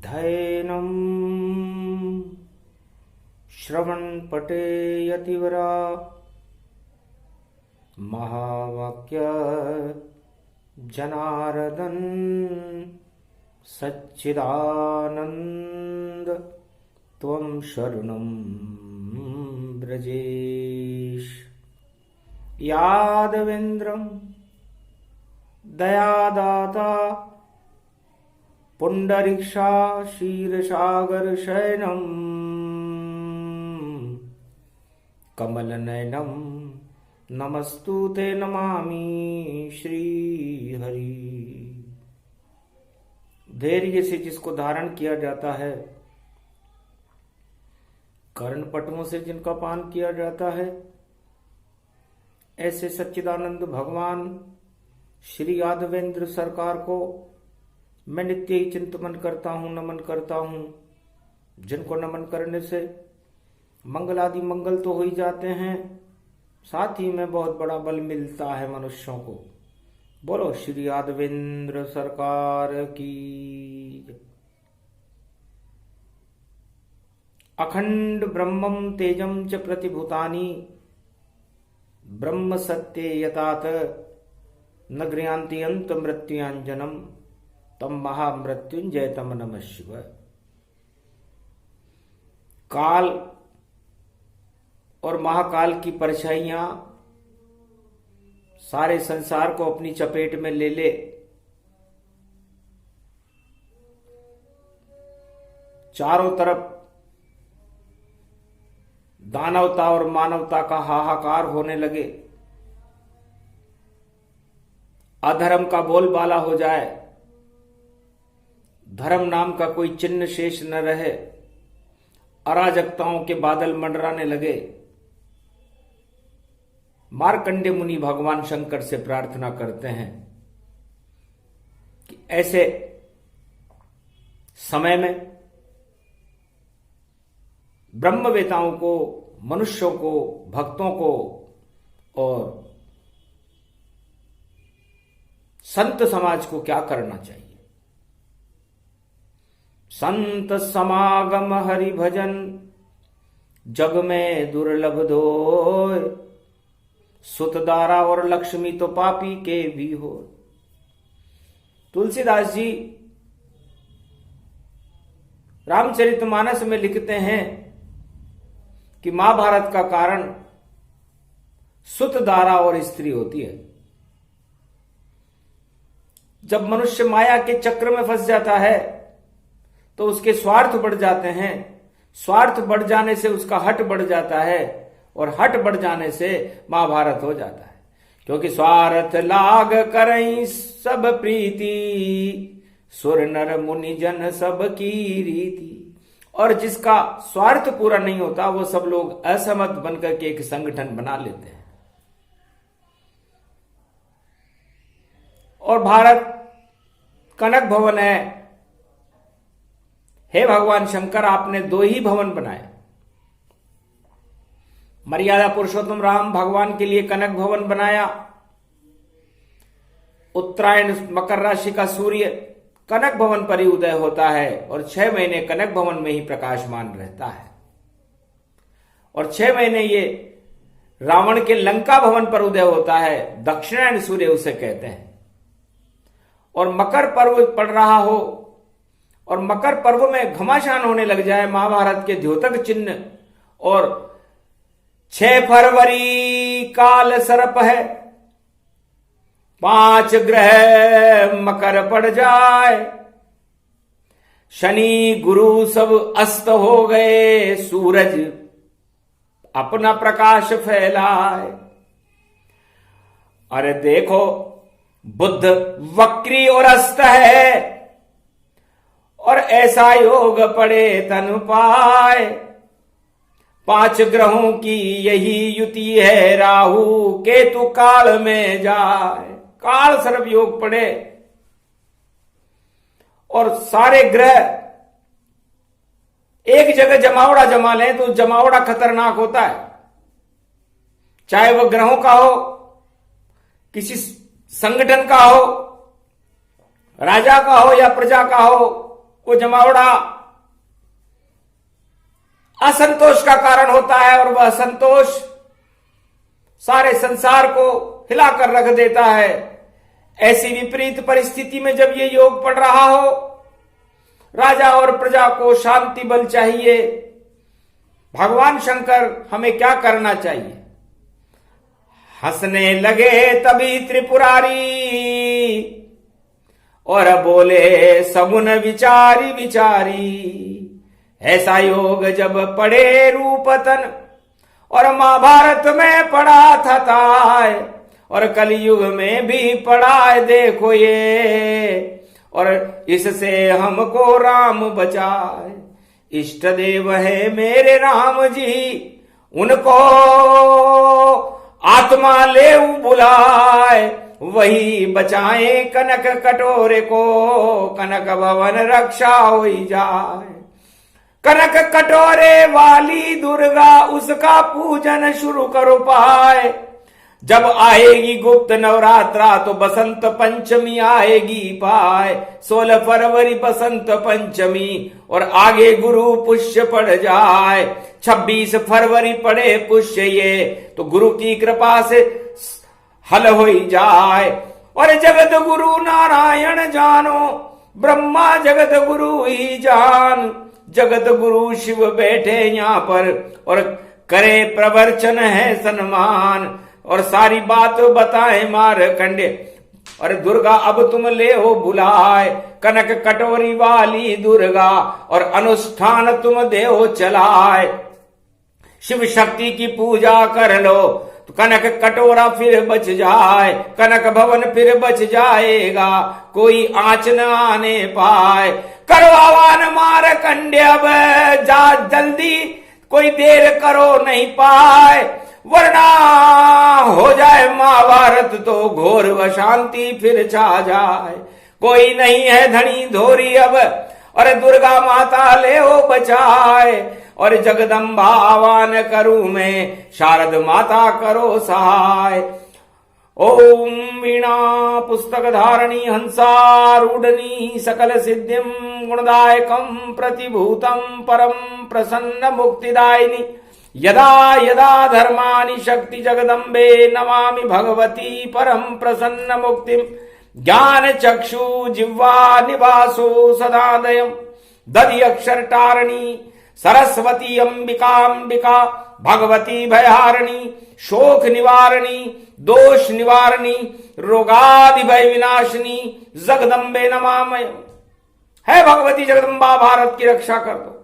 धैनम् श्रवणपटे यतिवरा महावाक्य जनार्दन सच्चिदानंद त्वं शरणं ब्रजेश। यादवेन्द्रं दयादाता पुंडरीक्षा क्षीरसागर शयनम् कमलनयनं नमस्तुते नमामि श्रीहरि। धैर्य से जिसको धारण किया जाता है, कर्णपटुओं से जिनका पान किया जाता है, ऐसे सच्चिदानंद भगवान श्री यादवेंद्र सरकार को मैं नित्य ही चिंतन करता हूँ, नमन करता हूँ। जिनको नमन करने से मंगल आदि मंगल तो हो ही जाते हैं, साथ ही में बहुत बड़ा बल मिलता है मनुष्यों को। बोलो श्री यादवेंद्र सरकार की। अखंड ब्रह्मं तेजं च प्रतिभूतानि ब्रह्म सत्ये यतात न गृह्णान्ति अन्त मृत्युंजनम तम महामृत्युंजय तम नमः शिवाय। काल और महाकाल की परछाइयां सारे संसार को अपनी चपेट में ले ले, चारों तरफ दानवता और मानवता का हाहाकार होने लगे, अधर्म का बोलबाला हो जाए, धर्म नाम का कोई चिन्ह शेष न रहे, अराजकताओं के बादल मंडराने लगे। मार्कंडे मुनि भगवान शंकर से प्रार्थना करते हैं कि ऐसे समय में ब्रह्मवेताओं को, मनुष्यों को, भक्तों को और संत समाज को क्या करना चाहिए। संत समागम हरि भजन जग में दुर्लभ दोय, सुत दारा और लक्ष्मी तो पापी के भी हो। तुलसीदास जी रामचरितमानस में लिखते हैं कि महाभारत का कारण सुत दारा और स्त्री होती है। जब मनुष्य माया के चक्र में फंस जाता है तो उसके स्वार्थ बढ़ जाते हैं, स्वार्थ बढ़ जाने से उसका हट बढ़ जाता है और हट बढ़ जाने से महाभारत हो जाता है। क्योंकि स्वार्थ लाग करई सब प्रीति, सुर नर मुनि जन सब की रीति। और जिसका स्वार्थ पूरा नहीं होता वो सब लोग असहमत बनकर के एक संगठन बना लेते हैं। और भारत कनक भवन है। हे भगवान शंकर, आपने 2 ही भवन बनाए। मर्यादा पुरुषोत्तम राम भगवान के लिए कनक भवन बनाया। उत्तरायण मकर राशि का सूर्य कनक भवन पर ही उदय होता है और 6 महीने कनक भवन में ही प्रकाशमान रहता है। और 6 महीने ये रावण के लंका भवन पर उदय होता है, दक्षिणायन सूर्य उसे कहते हैं। और मकर पर्व पड़ रहा हो और मकर पर्व में घमासान होने लग जाए महाभारत के द्योतक चिन्ह, और 6 फरवरी काल सर्प है, 5 ग्रह मकर पड़ जाए, शनि गुरु सब अस्त हो गए, सूरज अपना प्रकाश फैलाए। अरे देखो बुध वक्री और अस्त है, और ऐसा योग पड़े तन पाए। 5 ग्रहों की यही युति है, राहु केतु काल में जाए। काल सर्प योग पड़े और सारे ग्रह एक जगह जमावड़ा जमा लें तो जमावड़ा खतरनाक होता है। चाहे वह ग्रहों का हो, किसी संगठन का हो, राजा का हो या प्रजा का हो, वो जमावड़ा असंतोष का कारण होता है और वह असंतोष सारे संसार को हिलाकर रख देता है। ऐसी विपरीत परिस्थिति में जब ये योग पढ़ रहा हो, राजा और प्रजा को शांति बल चाहिए। भगवान शंकर हमें क्या करना चाहिए? हंसने लगे तभी त्रिपुरारी और बोले सगुन विचारी विचारी। ऐसा योग जब पढ़े रूपतन और महाभारत में पढ़ा था ताय और कलयुग में भी पढ़ा है देखो ये, और इससे हमको राम बचाए। इष्ट देव है मेरे राम जी, उनको आत्मा ले बुलाए, वही बचाए कनक कटोरे को, कनक भवन रक्षा हो जाए। कनक कटोरे वाली दुर्गा, उसका पूजन शुरू करो पाए। जब आएगी गुप्त नवरात्रा तो बसंत पंचमी आएगी पाए। 16 फरवरी बसंत पंचमी और आगे गुरु पुष्य पड़ जाए। 26 फरवरी पड़े पुष्य ये तो गुरु की कृपा से हल हो जाए। और जगत गुरु नारायण जानो, ब्रह्मा जगत गुरु ही जान। जगत गुरु शिव बैठे यहाँ पर और करे प्रवचन है सन्मान, और सारी बात बताए मारकंडे। और दुर्गा अब तुम ले हो बुलाए, कनक कटोरी वाली दुर्गा, और अनुष्ठान तुम दे हो चलाए। शिव शक्ति की पूजा कर लो तो कनक कटोरा फिर बच जाए, कनक भवन फिर बच जाएगा, कोई आंच न आने पाए। करो आह्वान मारकंडे अब जा जल्दी, कोई देर करो नहीं पाए, वरना हो जाए महाभारत तो घोर व शांति फिर छा जाए। कोई नहीं है धनी धोरी अब, और दुर्गा माता ले हो बचाए। और जगदम्बा आह्वान करूं मैं, शारद माता करो सहाय। ओम वीणा पुस्तक धारणी हंसारूढ़नी सकल सिद्धिम गुणदायकम प्रतिभूतम परम प्रसन्न मुक्तिदायिनी। यदा यदा धर्मानि शक्ति जगदम्बे नमामि भगवती परम प्रसन्न मुक्तिम। ज्ञान चक्षु जिह्वा निवासो सदादयम् दधि अक्षर टारणी सरस्वती अंबिका भगवती भयहारिणी। शोक निवारणी दोष निवारणी रोगादि भय विनाशिनी जगदम्बे नमामयम्। है भगवती जगदम्बा भारत की रक्षा कर दो।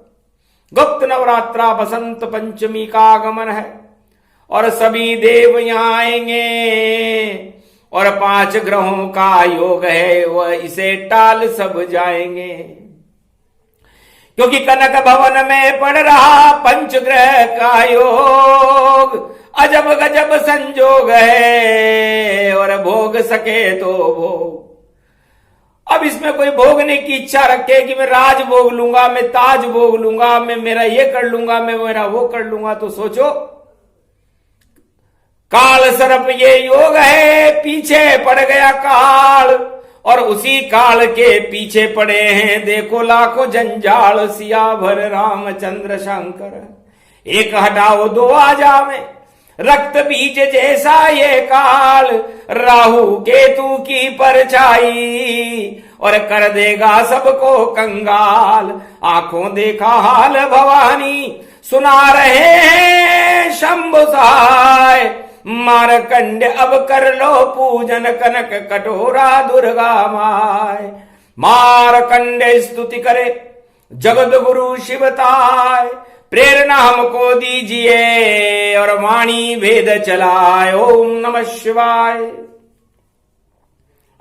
गुप्त नवरात्रा बसंत पंचमी का आगमन है और सभी देव यहाँ आएंगे, और 5 ग्रहों का योग है, वह इसे टाल सब जाएंगे। क्योंकि कनक भवन में पड़ रहा पंचग्रह का योग, अजब गजब संजोग है, और भोग सके तो भोग। अब इसमें कोई भोगने की इच्छा रखे कि मैं राज भोग लूंगा, मैं ताज भोग लूंगा, मैं मेरा ये कर लूंगा, मैं मेरा वो कर लूंगा, तो सोचो काल सर्प ये योग है। पीछे पड़ गया काल और उसी काल के पीछे पड़े हैं देखो लाखों जंजाल। सियावर रामचंद्र शंकर एक हटाओ 2 आ जावे, रक्त बीज जैसा ये काल राहु केतु की परछाई, और कर देगा सबको कंगाल। आंखों देखा हाल भवानी, सुना रहे हैं शंभु सहाय। मारकंड अब कर लो पूजन कनक कटोरा दुर्गा माय। मारकंड स्तुति करे जगत गुरु शिवताय, प्रेरणा हमको दीजिए और वाणी भेद चलाए। ओम नमः शिवाय।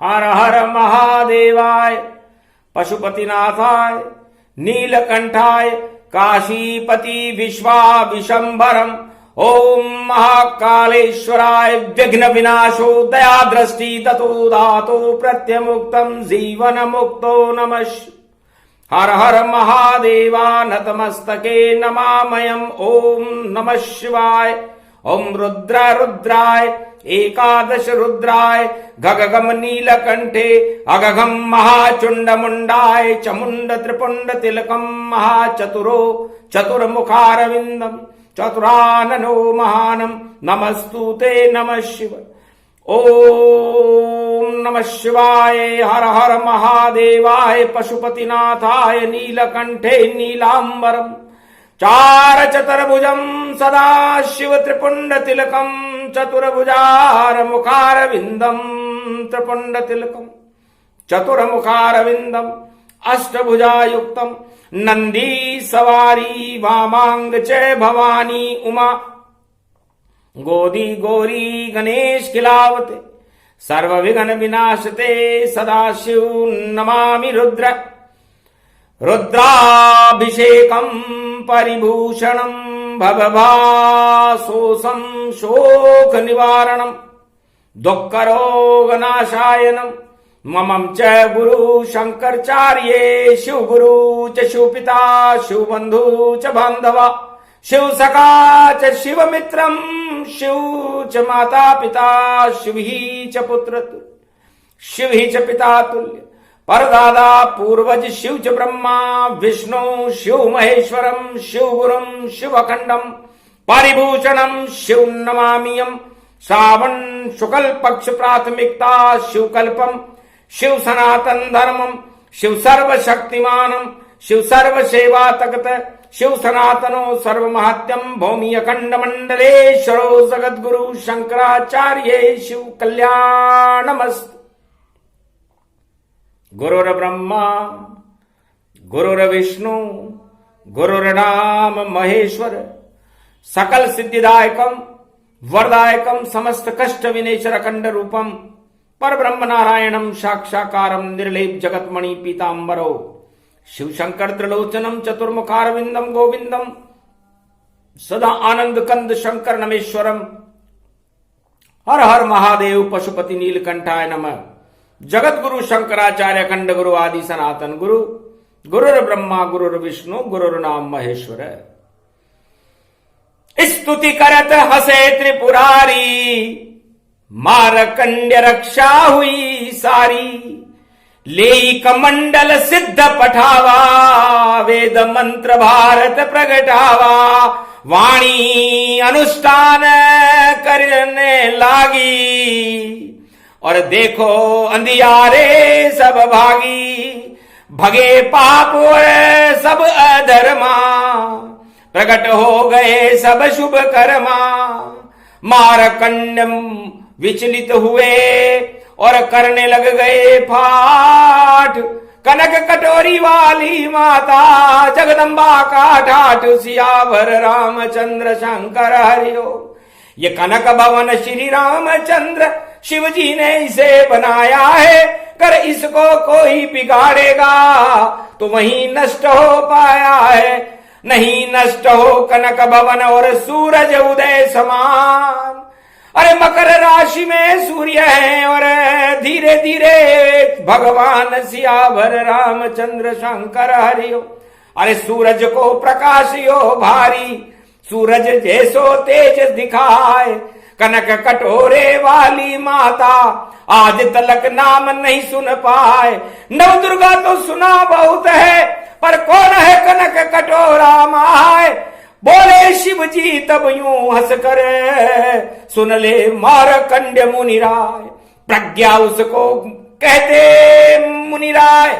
हर हर महादेवाय, पशुपतिनाथाय, नीलकंठाय, काशीपति विश्वा विशंभरम। ओम महाकालेश्वराय विघ्न विनाशो दया दृष्टि दतो दातो प्रत्यमुक्तम जीवन मुक्तो नमः। हर हर महादेवा नतमस्तके नमामयम्। ओम नमः शिवाय। ओम रुद्र रुद्राय एकादश रुद्राय गगगम नीलकंठे अगगम महाचुंड मुंडाय चमुंड त्रिपुंड तिलकम महाचतुरो चतुर्मुखारविंदम चतुराननो महानम नमस्तुते नमः शिव। ओम नमः शिवाय हर हर महादेवाय पशुपतिनाथाय नीलकंठे नीलांबरम चार चतुर्भुजम सदा शिव त्रिपुंड तिलकम चतुर्भुजार मुखारविंदम त्रिपुंड तिलकम चतुर्मुखारविंदम अष्टभुजायुक्तम नंदी सवारी वामांग च भवानी उमा गोदी गौरी गणेश खिलावते सर्व विघ्न विनाशते सदाशिव नमामि रुद्र रुद्राभिषेकम परिभूषणम भवभासोसम शोक निवारणम दुःखरोगनाशायनम ममं च गुरु शंकराचार्ये शिव गुरु च शिवपिता शिवबंधु च बांधवा शिव सखा च शिव मित्रम शिव च माता पिता शिव ही च पुत्र शिव ही च पिता तुल्य परदादा पूर्वज शिव च ब्रह्मा विष्णु शिव महेश्वरम शिव गुरुम शिव अखंडम परिभूषणम शिव नमामियम श्रावण शुक्ल पक्ष प्राथमिकता शिव कल्पम शिव सनातन धर्मम शिव सर्व शक्तिमानम शिव सर्व सेवा तगत शिव सनातनो सर्व महत्यम भौमी अखंड मंडलेश्वरो जगत गुरु शंकराचार्य शिव कल्याणमस्तु। गुरुर ब्रह्मा गुरुर विष्णु गुरुर्नाम महेश्वर सकल सिद्धिदायकम वरदायकम समस्त कष्ट विनेश्वर अखंड रूपम पर ब्रह्म नारायणम साक्षाकारम निर्लेप जगतमणि पीतांबरो शिव शंकर त्रिलोचनम चतुर्मुखारविंदम गोविंदम सदा आनंद कंद शंकर नमेश्वरम हर हर महादेव पशुपति नीलकंठाय नमः। जगत गुरु शंकराचार्य अखंड गुरु आदि सनातन गुरु गुरुर ब्रह्मा गुरुर विष्णु गुरुर्नाम महेश्वर। स्तुति करत हसे त्रिपुरारी मारकंड्य रक्षा हुई सारी लेई कमंडल सिद्ध पठावा वेद मंत्र भारत प्रगटावा वाणी अनुष्ठान करने लागी और देखो अंधियारे सब भागी भगे पाप और सब अधर्मा प्रकट हो गए सब शुभ कर्मा। मारकंडम विचलित हुए और करने लग गए पाठ कनक कटोरी वाली माता जगदम्बा का ठाठ सियावर रामचंद्र शंकर हरिओ। ये कनक भवन श्री रामचंद्र शिव जी ने इसे बनाया है कर इसको कोई बिगाड़ेगा तो वही नष्ट हो पाया है नहीं नष्ट हो कनक भवन और सूरज उदय समान। अरे मकर राशि में सूर्य है और धीरे धीरे भगवान सियावर रामचंद्र शंकर हरिओ। अरे सूरज को प्रकाशियो भारी सूरज जैसो तेज दिखाए कनक कटोरे वाली माता आज तलक नाम नहीं सुन पाए। नव दुर्गा तो सुना बहुत है पर कौन है कनक कटोरा माए। बोले शिव जी तब यूं हंस कर सुन ले मारकंड्य मुनिराय। प्रज्ञा उसको कहते मुनिराय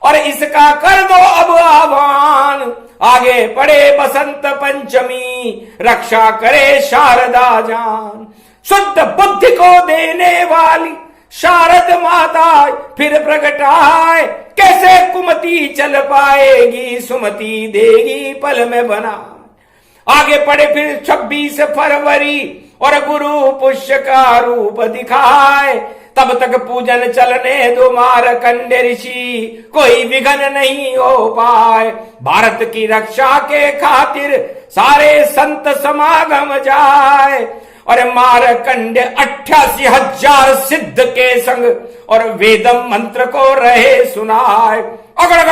और इसका कर दो अब आह्वान आगे पड़े बसंत पंचमी रक्षा करे शारदा जान। शुद्ध बुद्धि को देने वाली शारद माता फिर प्रगटाए कैसे कुमति चल पाएगी सुमति देगी पल में बना। आगे पड़े फिर 26 फरवरी और गुरु पुष्य का रूप दिखाए तब तक पूजन चलने दो मारकंड्य ऋषि कोई विघ्न नहीं हो पाए। भारत की रक्षा के खातिर सारे संत समागम जाए और मारकंड्य 88,000 सिद्ध के संग और वेदम मंत्र को रहे सुनाए। अगड़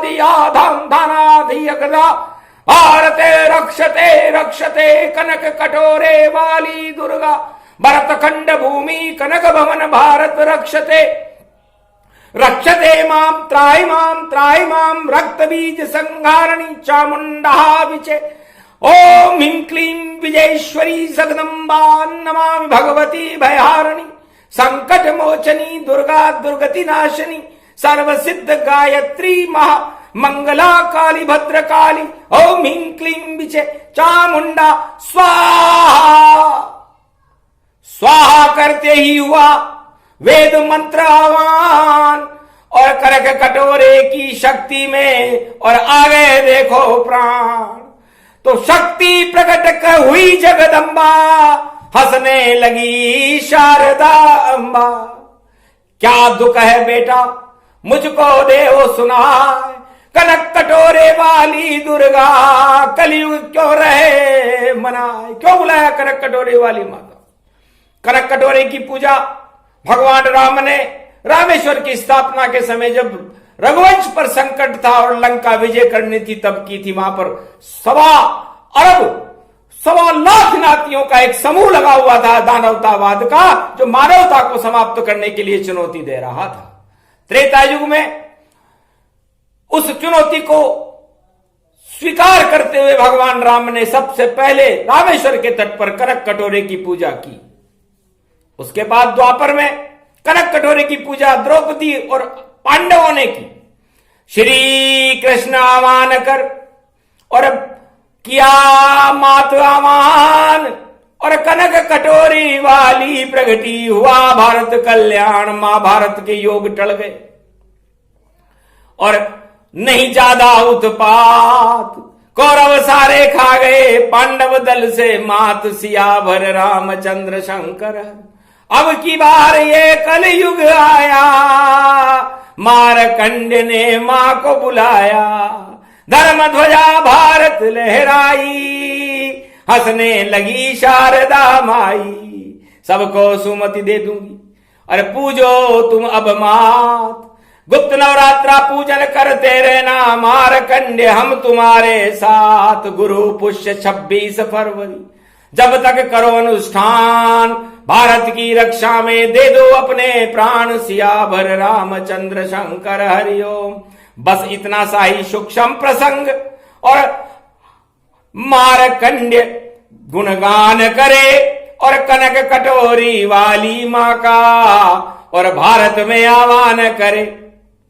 दिया धम धना धियगदा भारते रक्षते रक्षते कनक कटोरे वाली दुर्गा, भरत खंड भूमि कनक भवन भारत रक्षते, रक्षते माम त्राय माम रक्त बीज संहारणी चामुंडा विचे। ओम ह्रीं क्लीं विजयेश्वरी जगदम्बा नमामि भगवती भयहारिणी, संकट मोचनी दुर्गा दुर्गति नाशिनी, सर्व सिद्ध गायत्री महा मंगला काली भद्रकाली। ओम ह्रीं क्लीं विचे चामुंडा स्वाहा। स्वाहा करते ही हुआ वेद मंत्र आह्वान, और कनक कटोरे की शक्ति में और आगे देखो प्राण। तो शक्ति प्रकट हुई जगदम्बा, हंसने लगी शारदा अम्बा। क्या दुख है बेटा मुझको दे वो सुनाए, कनक कटोरे वाली दुर्गा कलयुग क्यों रहे मनाए। क्यों बुलाया कनक कटोरे वाली माता? कनक कटोरे की पूजा भगवान राम ने रामेश्वर की स्थापना के समय जब रघुवंश पर संकट था और लंका विजय करनी थी तब की थी। वहां पर 1.25 लाख नातियों का एक समूह लगा हुआ था दानवतावाद का, जो मानवता को समाप्त करने के लिए चुनौती दे रहा था। त्रेता युग में उस चुनौती को स्वीकार करते हुए भगवान राम ने सबसे पहले रामेश्वर के तट पर कनक कटोरे की पूजा की। उसके बाद द्वापर में कनक कटोरे की पूजा द्रौपदी और पांडवों ने की। श्री कृष्ण आह्वान कर और किया मात आह्वान, और कनक कटोरी वाली प्रगति हुआ भारत कल्याण। महाभारत के योग टल गए और नहीं ज्यादा उत्पात, कौरव सारे खा गए पांडव दल से मात। सियावर रामचंद्र शंकर, अब की बार ये कलयुग आया, मारकंड ने मां को बुलाया। धर्म ध्वजा भारत लहराई, हंसने लगी शारदा माई। सबको सुमति दे दूंगी अरे पूजो तुम अब मात। गुप्त नवरात्रा पूजन करते रहना मारकंडे, हम तुम्हारे साथ। गुरु पुष्य 26 फरवरी जब तक करो अनुष्ठान, भारत की रक्षा में दे दो अपने प्राण। सियावर रामचंद्र शंकर हरिओम। बस इतना सा ही सूक्ष्म प्रसंग, और मारकंड्य गुणगान करे और कनक कटोरी वाली मां का, और भारत में आह्वान करे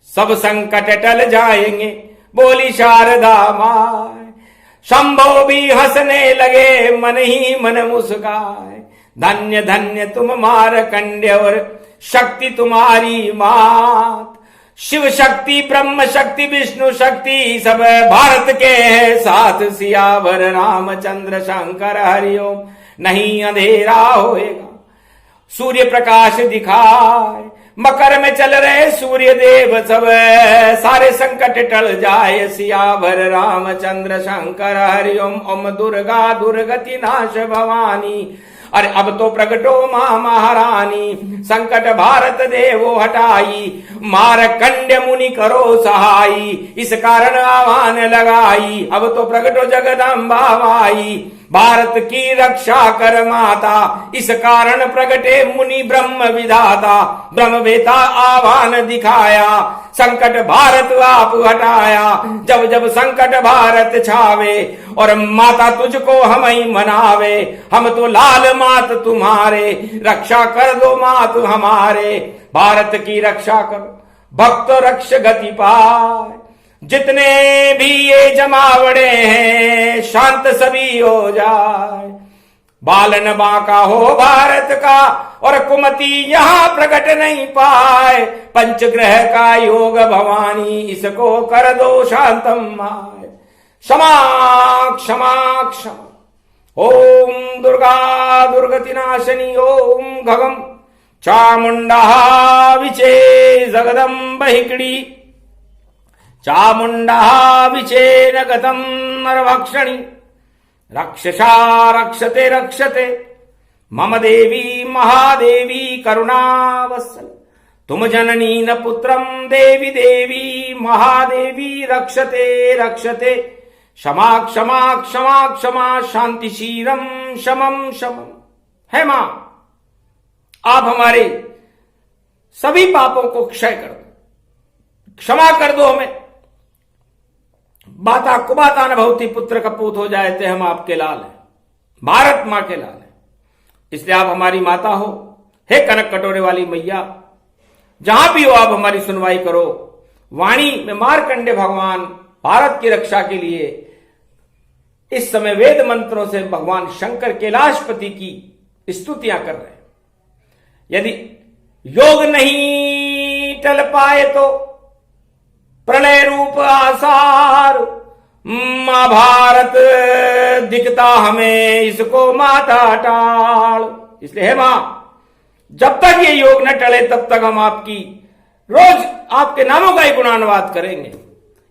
सब संकट टल जाएंगे। बोली शारदा माय। शंभो भी हंसने लगे मन ही मन मुस्काए। धन्य धन्य तुम मारकंड्य और शक्ति तुम्हारी मात। शिव शक्ति ब्रह्म शक्ति विष्णु शक्ति सब भारत के है साथ। सियावर रामचंद्र शंकर हरिओम। नहीं अंधेरा होएगा सूर्य प्रकाश दिखाए, मकर में चल रहे सूर्य देव सब सारे संकट टल जाए। सियावर रामचंद्र शंकर हरिओम। ओम दुर्गा दुर्गति नाश भवानी। अरे अब तो प्रगटो मां महारानी, संकट भारत देवो हटाई। मारकंड्य मुनि करो सहाई, इस कारण आह्वान लगाई। अब तो प्रगटो जगदम्बा माई, भारत की रक्षा कर माता। इस कारण प्रगटे मुनि ब्रह्म विधाता। ब्रह्मवेता आह्वान दिखाया, संकट भारत आप हटाया। जब जब संकट भारत छावे और माता तुझको हम ही मनावे। हम तो लाल मात तुम्हारे, रक्षा कर दो मात हमारे। भारत की रक्षा करो भक्त रक्ष गति पाए। जितने भी ये जमावड़े हैं शांत सभी हो जाए। बालन बांका हो भारत का और कुमति यहां प्रकट नहीं पाए। पंचग्रह का योग भवानी, इसको कर दो शांतम माय। क्षमा क्षमा क्षमा। ओम दुर्गा दुर्गति नाशनी। ओम घगम चामुंडा विचे जगदम्ब हिकड़ी। चामुंडा विचेन गतम नरभक्षणी। रक्षसा रक्षते रक्षते मम देवी महादेवी करुणावत्सल। तुम जननी न पुत्रम देवी देवी महादेवी रक्षते रक्षते। क्षमा क्षमा क्षमा क्षमा शांतिशीलम शमम शमम। है मां, आप हमारे सभी पापों को क्षय कर दो, क्षमा कर दो हमें। बाता कुबाता न भवती, पुत्र कपूत हो जाए थे हम आपके लाल हैं, भारत मां के लाल हैं, इसलिए आप हमारी माता हो। हे कनक कटोरे वाली मैया, जहां भी हो आप हमारी सुनवाई करो। वाणी में मार्कंडे भगवान भारत की रक्षा के लिए इस समय वेद मंत्रों से भगवान शंकर कैलाशपति की स्तुतियां कर रहे हैं। यदि योग नहीं टल पाए तो प्रलय रूप आसार, मां भारत दिखता हमें इसको माता टाल। इसलिए हे मां, जब तक ये योग न टले तब तक हम आपकी रोज आपके नामों का ही गुणानुवाद करेंगे।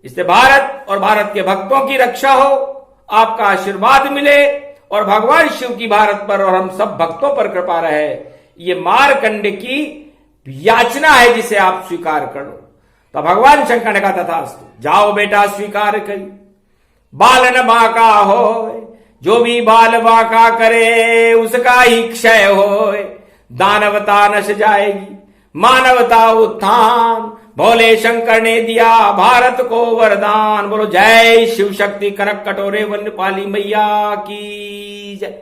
इसलिए भारत और भारत के भक्तों की रक्षा हो, आपका आशीर्वाद मिले और भगवान शिव की भारत पर और हम सब भक्तों पर कृपा रहे। ये मार्कंड की याचना है जिसे आप स्वीकार करो। तो भगवान शंकर ने कहा तथास्तु, जाओ बेटा स्वीकार करी। बालन बाका हो, जो भी बाल बाका करे उसका ही क्षय हो। दानवता नश जाएगी, मानवता उत्थान, भोले शंकर ने दिया भारत को वरदान। बोलो जय शिव शक्ति कनक कटोरे वन्यपाली मैया की जय।